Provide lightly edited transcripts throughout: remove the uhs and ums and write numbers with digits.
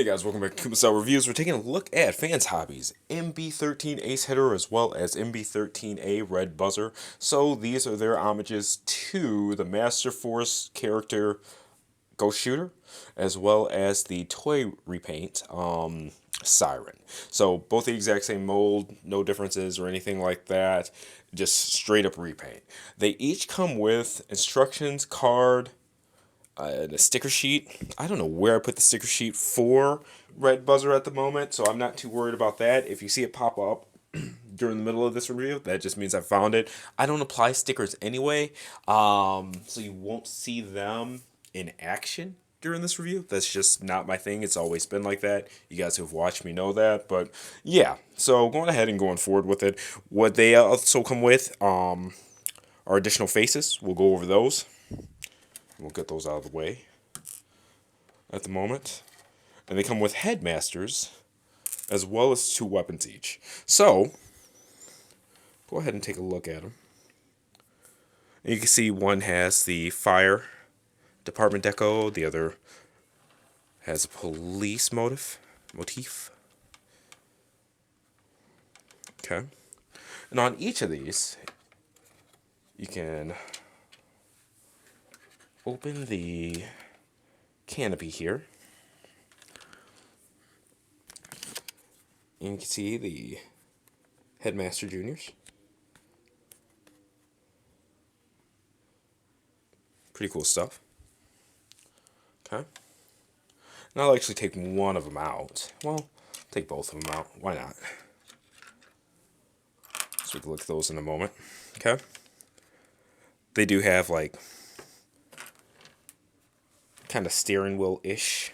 Guys, welcome back to Kuma Reviews. We're taking a look at fans' hobbies, MB-13 Ace Hitter as well as MB-13A Red Buzzer. So these are their homages to the Master Force character Ghost Shooter, as well as the toy repaint, Siren. So both the exact same mold, no differences or anything like that, just straight up repaint. They each come with instructions, card, the sticker sheet. I don't know where I put the sticker sheet for Red Buzzer at the moment, so I'm not too worried about that. If you see it pop up during the middle of this review, that just means I found it. I don't apply stickers anyway, so you won't see them in action during this review. That's just not my thing. It's always been like that. You guys who have watched me know that, but yeah. So going ahead and going forward with it. What they also come with are additional faces. We'll go over those. We'll get those out of the way at the moment. And they come with Headmasters, as well as 2 weapons each. So, go ahead and take a look at them. And you can see one has the fire department deco, the other has a police motif. Okay. And on each of these, you can open the canopy here. And you can see the Headmaster Juniors. Pretty cool stuff. Okay. And I'll actually take one of them out. Well, take both of them out. Why not? So we can look at those in a moment. Okay. They do have like kind of steering wheel-ish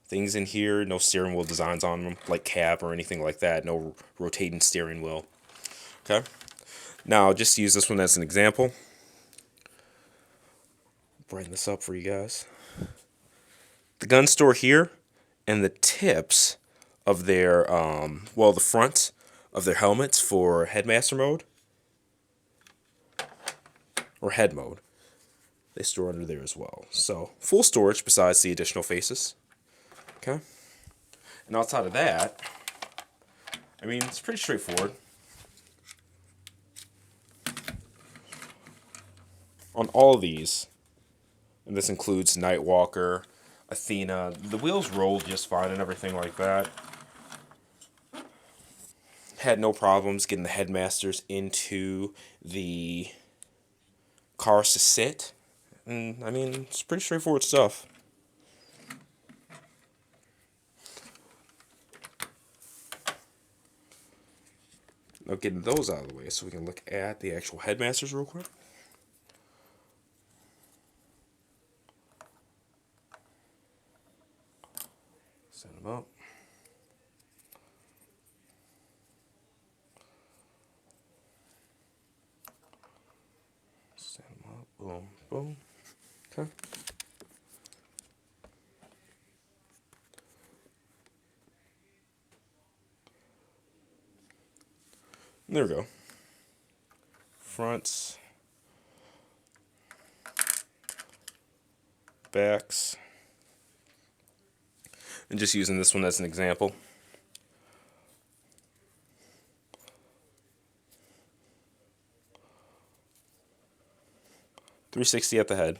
things in here. No steering wheel designs on them, like cab or anything like that. No rotating steering wheel. Okay. Now, just to use this one as an example. Brighten this up for you guys. The gun store here and the tips of their, the front of their helmets for Headmaster mode or head mode. They store under there as well. So, full storage besides the additional faces. Okay. And outside of that, I mean, it's pretty straightforward. On all of these, and this includes Nightwalker, Athena, the wheels roll just fine and everything like that. Had no problems getting the Headmasters into the cars to sit. And, I mean, it's pretty straightforward stuff. Now getting those out of the way so we can look at the actual Headmasters real quick. Set them up. Set them up. Boom, boom. Okay. There we go. Fronts. Backs. And just using this one as an example. .360 at the head.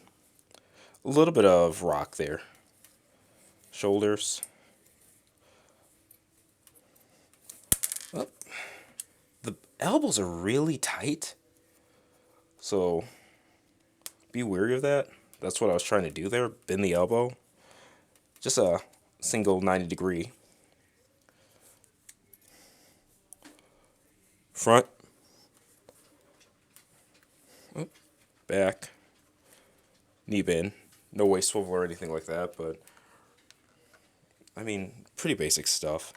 A little bit of rock there. Shoulders. Oh. The elbows are really tight. So be wary of that. That's what I was trying to do there. Bend the elbow. Just a single 90-degree. Front. Back. Knee bend. No waist swivel or anything like that, but I mean, pretty basic stuff.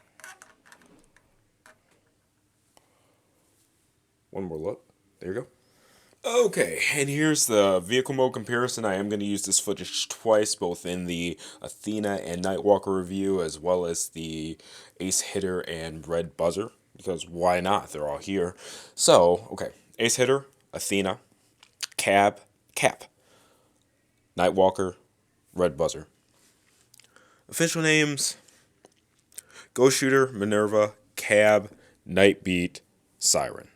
One more look. There you go. Okay, and here's the vehicle mode comparison. I am going to use this footage twice, both in the Athena and Nightwalker review, as well as the Ace Hitter and Red Buzzer, because why not? They're all here. So, okay, Ace Hitter, Athena, Cap, Nightwalker, Red Buzzer. Official names, Ghost Shooter, Minerva, Cab, Nightbeat, Siren.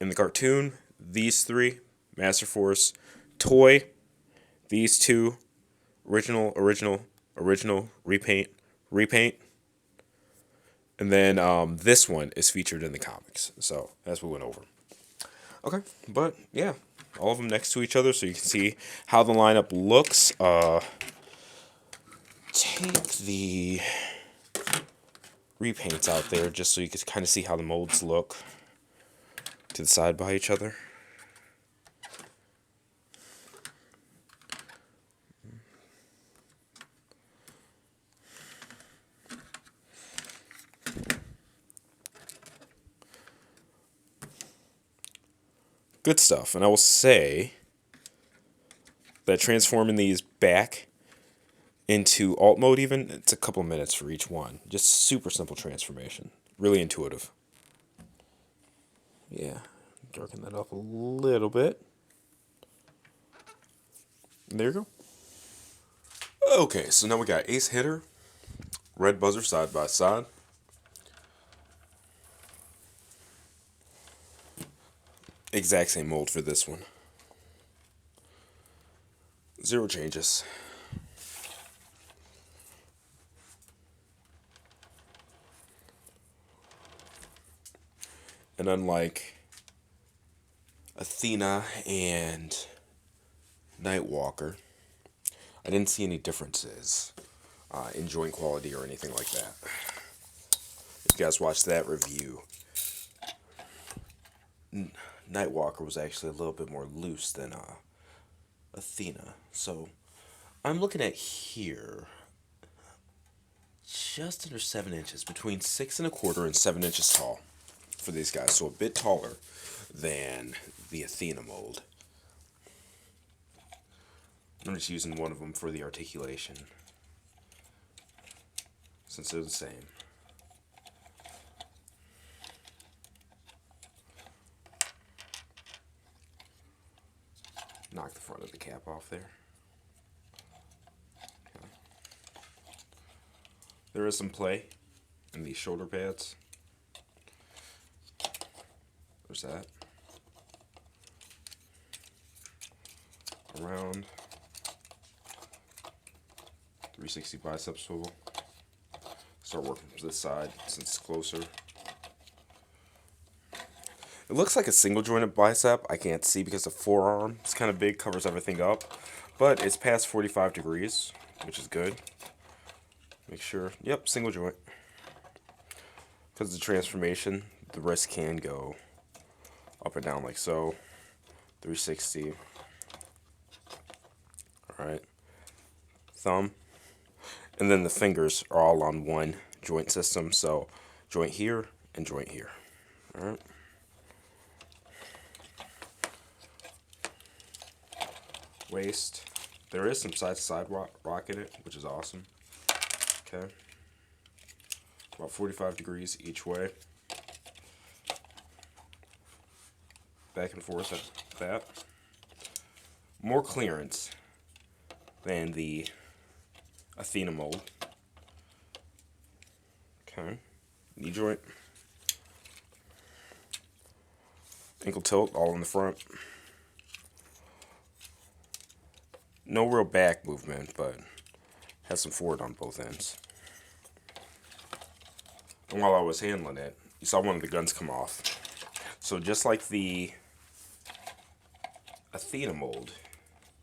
In the cartoon, these three, Master Force, Toy, these two, original, repaint, repaint. And then this one is featured in the comics. So that's what we went over. Okay, but yeah, all of them next to each other so you can see how the lineup looks. Take the repaints out there just so you can kind of see how the molds look to the side by each other. Good stuff. And I will say that transforming these back into alt mode even, it's a couple minutes for each one. Just super simple transformation. Really intuitive. Yeah, darken that up a little bit. And there you go. Okay, so now we got Ace Hitter, Red Buzzer side by side. Exact same mold for this one. Zero changes. And unlike Athena and Nightwalker, I didn't see any differences in joint quality or anything like that. If you guys watched that review, Nightwalker was actually a little bit more loose than Athena. So I'm looking at here just under 7 inches, between 6 1/4 and 7 inches tall for these guys. So a bit taller than the Athena mold. I'm just using one of them for the articulation, since they're the same. Knock the front of the cap off there. Okay. There is some play in these shoulder pads. There's that. Around 360 bicep swivel. Start working from this side since it's closer. It looks like a single jointed bicep. I can't see because the forearm is kind of big, covers everything up. But it's past 45 degrees, which is good. Make sure, yep, single joint. Because of the transformation, the wrist can go up and down like so. 360. Alright. Thumb. And then the fingers are all on one joint system. So joint here and joint here. Alright. Waist. There is some side-to-side rock in it, which is awesome. Okay. About 45 degrees each way. Back and forth at that. More clearance than the Athena mold. Okay. Knee joint. Ankle tilt all in the front. No real back movement, but has some forward on both ends. And while I was handling it, you saw one of the guns come off. So just like the Athena mold,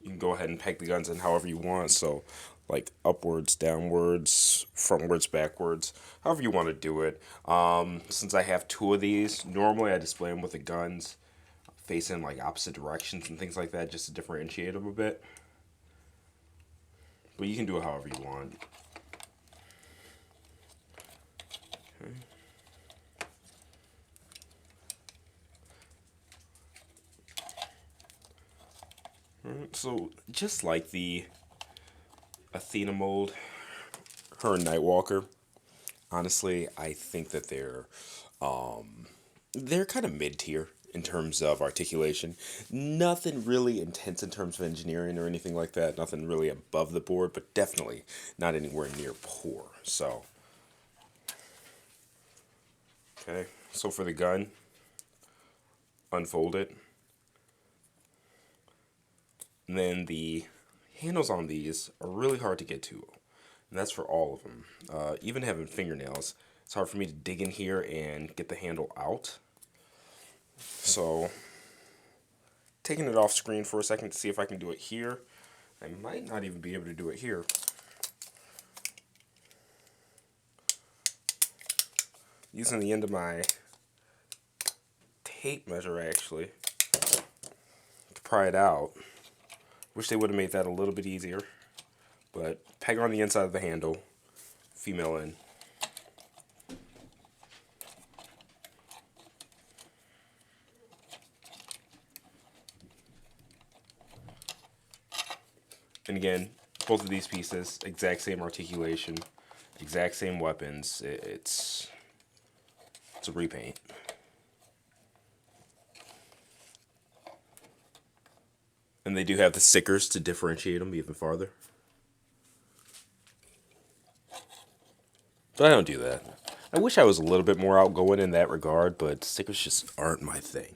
you can go ahead and peg the guns in however you want. So like upwards, downwards, frontwards, backwards, however you want to do it. Since I have two of these, normally I display them with the guns facing like opposite directions and things like that, just to differentiate them a bit. But you can do it however you want. Okay. Alright, so just like the Athena mold, her and Nightwalker, honestly, I think that they're kind of mid-tier in terms of articulation. Nothing really intense in terms of engineering or anything like that. Nothing really above the board, but definitely not anywhere near poor. So Okay, so for the gun, unfold it. And then the handles on these are really hard to get to. And that's for all of them. Even having fingernails, it's hard for me to dig in here and get the handle out. So, taking it off screen for a second to see if I can do it here. I might not even be able to do it here. Using the end of my tape measure, actually, to pry it out. Wish they would have made that a little bit easier. But peg on the inside of the handle, female in. And again, both of these pieces, exact same articulation, exact same weapons. It's a repaint. And they do have the stickers to differentiate them even farther. But I don't do that. I wish I was a little bit more outgoing in that regard, but stickers just aren't my thing.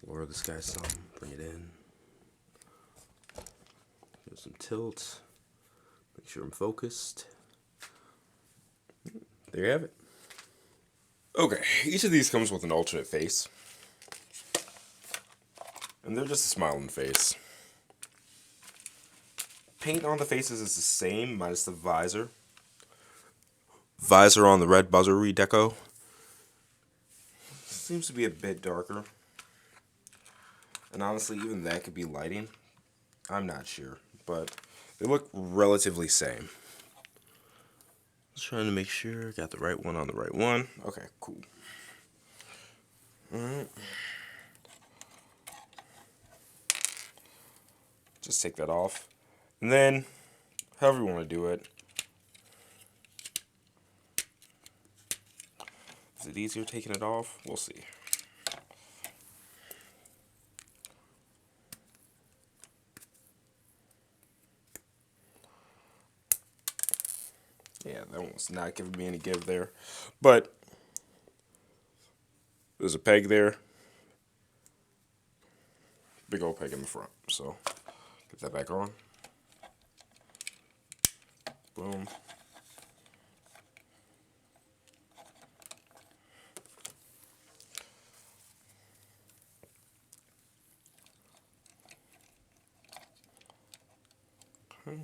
Lower this guy some, bring it in. Give some tilt. Make sure I'm focused. There you have it. Okay, each of these comes with an alternate face. And they're just a smiling face. Paint on the faces is the same, minus the visor. Visor on the red buzzer redeco seems to be a bit darker. And honestly, even that could be lighting. I'm not sure, but they look relatively same. Just trying to make sure I got the right one on the right one. Okay, cool. Alright. Just take that off. And then, however you want to do it. Is it easier taking it off? We'll see. Yeah, that one's not giving me any give there. But there's a peg there. Big old peg in the front. So, get that back on. Boom. Okay.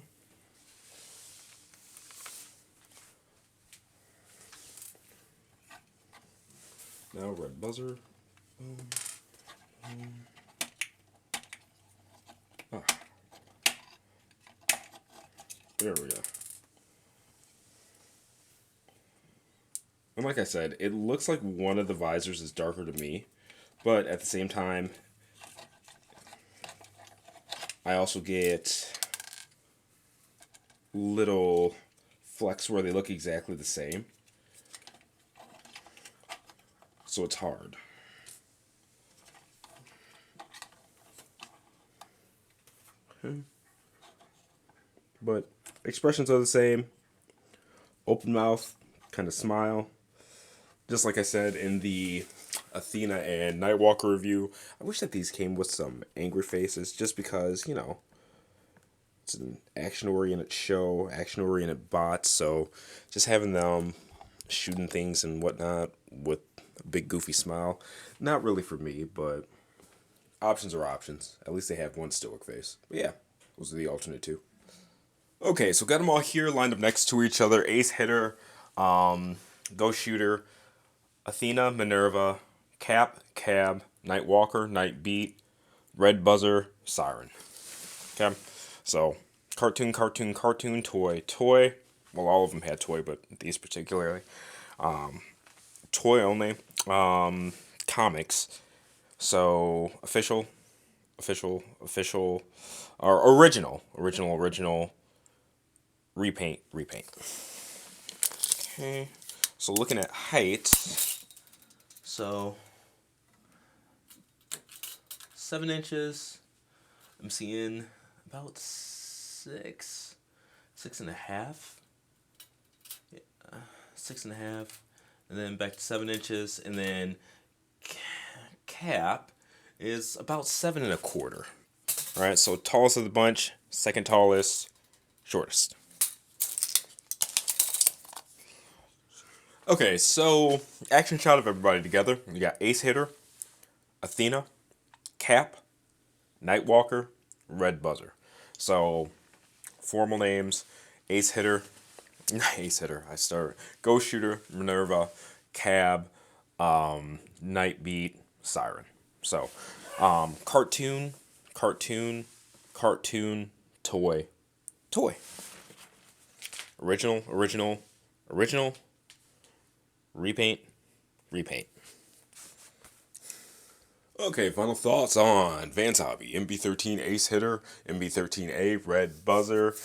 Now red buzzer. Boom. Boom. Ah. There we go. And like I said, it looks like one of the visors is darker to me, but at the same time, I also get little flecks where they look exactly the same. So it's hard. Okay. But expressions are the same. Open mouth, kind of smile. Just like I said in the Athena and Nightwalker review, I wish that these came with some angry faces, just because, you know, it's an action-oriented show, action-oriented bots, so just having them shooting things and whatnot with a big goofy smile, not really for me, but options are options. At least they have one stoic face. But yeah, those are the alternate two. Okay, so got them all here lined up next to each other. Ace Hitter, Ghost Shooter, Athena, Minerva, Cap, Cab, Nightwalker, Nightbeat, Red Buzzer, Siren. Okay, so cartoon, cartoon, cartoon, toy, toy. Well, all of them had toy, but these particularly. Toy only. Comics. So official, or original. Repaint. Okay, so looking at height. So 7 inches. I'm seeing about 6.5. Yeah, 6.5, and then back to 7 inches, and then cap is about 7.25. All right, so tallest of the bunch, second tallest, shortest. Okay, so action shot of everybody together. You got Ace Hitter, Athena, Cap, Nightwalker, Red Buzzer. So formal names: Ace Hitter, Ace Hitter. I start Ghost Shooter, Minerva, Cab, Night Beat, Siren. So cartoon, toy, original, repaint. Okay, final thoughts on Vans Hobby. MB-13 Ace Hitter, MB-13A Red Buzzer,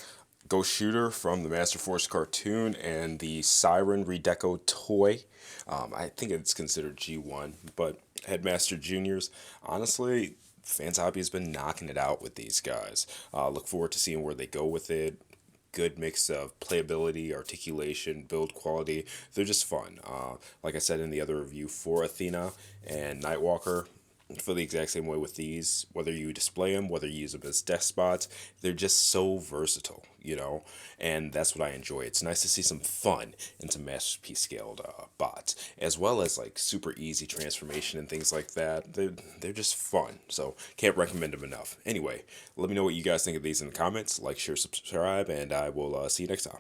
Ghost Shooter from the Master Force cartoon, and the Siren Redeco toy. I think it's considered G1, but Headmaster Juniors. Honestly, Vans Hobby has been knocking it out with these guys. Look forward to seeing where they go with it. Good mix of playability, articulation, build quality. They're just fun. Like I said in the other review for Athena and Nightwalker, feel the exact same way with these. Whether you display them, whether you use them as desk spots, they're just so versatile, and that's what I enjoy. It's nice to see some fun in some masterpiece scaled bots, as well as like super easy transformation and things like that. They're just fun, so can't recommend them enough. Anyway, let me know what you guys think of these in the comments. Like, share, subscribe, and I will see you next time.